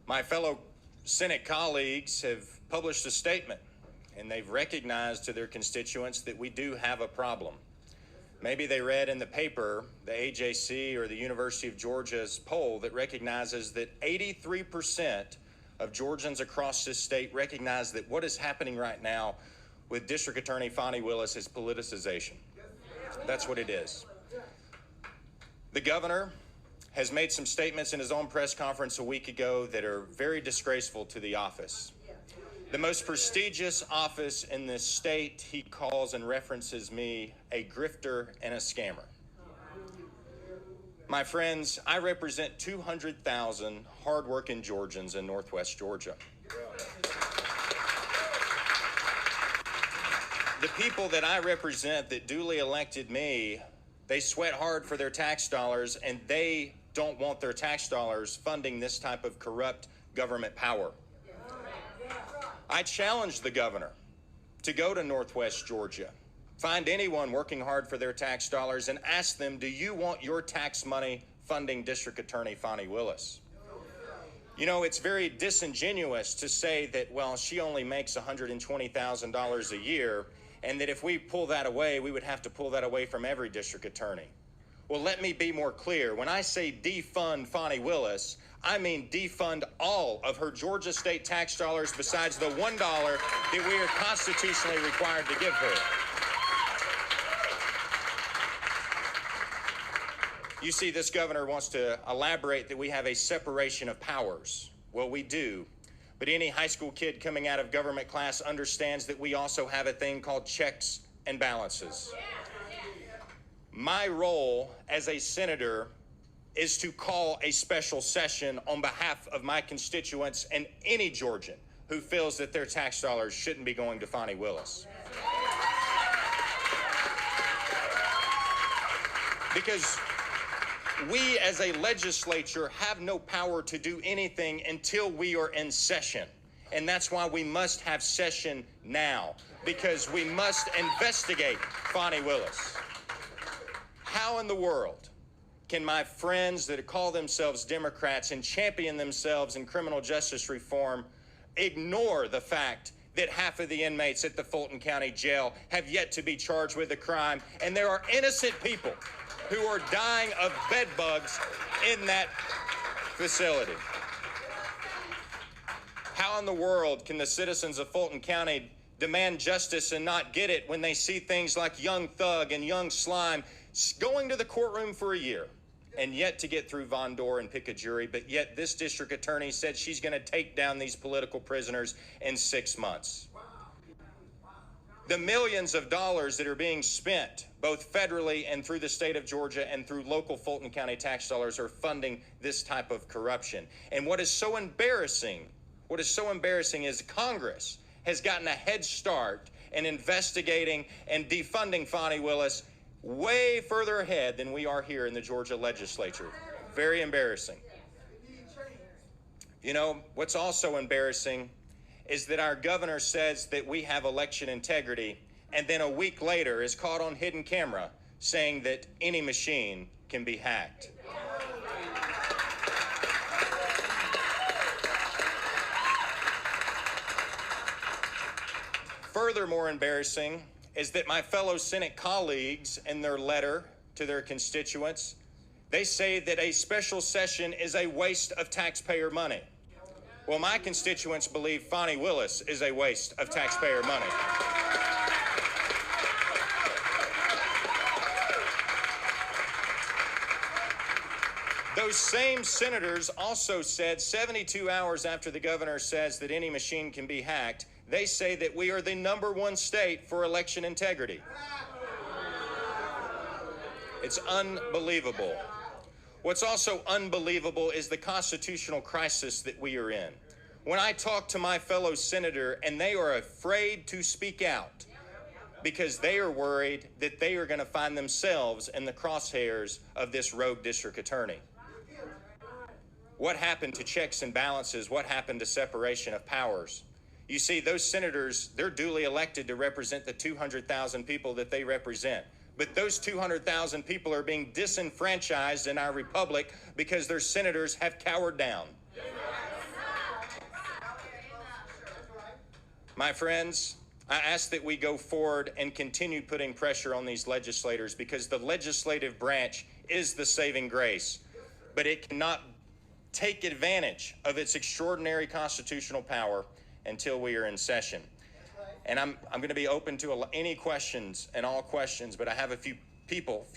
My fellow Senate colleagues have published a statement, and they've recognized to their constituents that we do have a problem. Maybe they read in the paper the AJC or the University of Georgia's poll that recognizes that 83% of Georgians across this state recognize that what is happening right now with District Attorney Fani Willis is politicization. That's what it is. The governor has made some statements in his own press conference a week ago that are very disgraceful to the office. The most prestigious office in this state, he calls and references me a grifter and a scammer. My friends, I represent 200,000 hardworking Georgians in Northwest Georgia. The people that I represent that duly elected me, they sweat hard for their tax dollars, and they don't want their tax dollars funding this type of corrupt government power. I challenge the governor to go to Northwest Georgia, find anyone working hard for their tax dollars, and ask them, do you want your tax money funding District Attorney Fani Willis? You know, it's very disingenuous to say that, well, she only makes $120,000 a year, and that if we pull that away, we would have to pull that away from every district attorney. Well, let me be more clear. When I say defund Fani Willis, I mean defund all of her Georgia state tax dollars besides the $1 that we are constitutionally required to give her. You see, this governor wants to elaborate that we have a separation of powers. Well, we do. But any high school kid coming out of government class understands that we also have a thing called checks and balances. My role as a senator is to call a special session on behalf of my constituents and any Georgian who feels that their tax dollars shouldn't be going to Fani Willis. Because we as a legislature have no power to do anything until we are in session. And that's why we must have session now, because we must investigate Fani Willis. How in the world can my friends that call themselves Democrats and champion themselves in criminal justice reform ignore the fact that half of the inmates at the Fulton County Jail have yet to be charged with a crime, and there are innocent people who are dying of bed bugs in that facility? How in the world can the citizens of Fulton County demand justice and not get it when they see things like Young Thug and Young Slime going to the courtroom for a year and yet to get through Von Dorr and pick a jury, but yet this district attorney said she's going to take down these political prisoners in 6 months? The millions of dollars that are being spent, both federally and through the state of Georgia and through local Fulton County tax dollars, are funding this type of corruption. And what is so embarrassing is Congress has gotten a head start in investigating and defunding Fani Willis way further ahead than we are here in the Georgia legislature. Very embarrassing. You know, what's also embarrassing is that our governor says that we have election integrity, and then a week later is caught on hidden camera saying that any machine can be hacked. Furthermore embarrassing is that my fellow Senate colleagues, in their letter to their constituents, they say that a special session is a waste of taxpayer money. Well, my constituents believe Fani Willis is a waste of taxpayer money. Those same senators also said 72 hours after the governor says that any machine can be hacked, they say that we are the #1 state for election integrity. It's unbelievable. What's also unbelievable is the constitutional crisis that we are in. When I talk to my fellow senator, and they are afraid to speak out because they are worried that they are going to find themselves in the crosshairs of this rogue district attorney. What happened to checks and balances? What happened to separation of powers? You see, those senators, they're duly elected to represent the 200,000 people that they represent. But those 200,000 people are being disenfranchised in our republic because their senators have cowered down. My friends, I ask that we go forward and continue putting pressure on these legislators, because the legislative branch is the saving grace, but it cannot take advantage of its extraordinary constitutional power until we are in session. And I'm going to be open to any questions and all questions, but I have a few people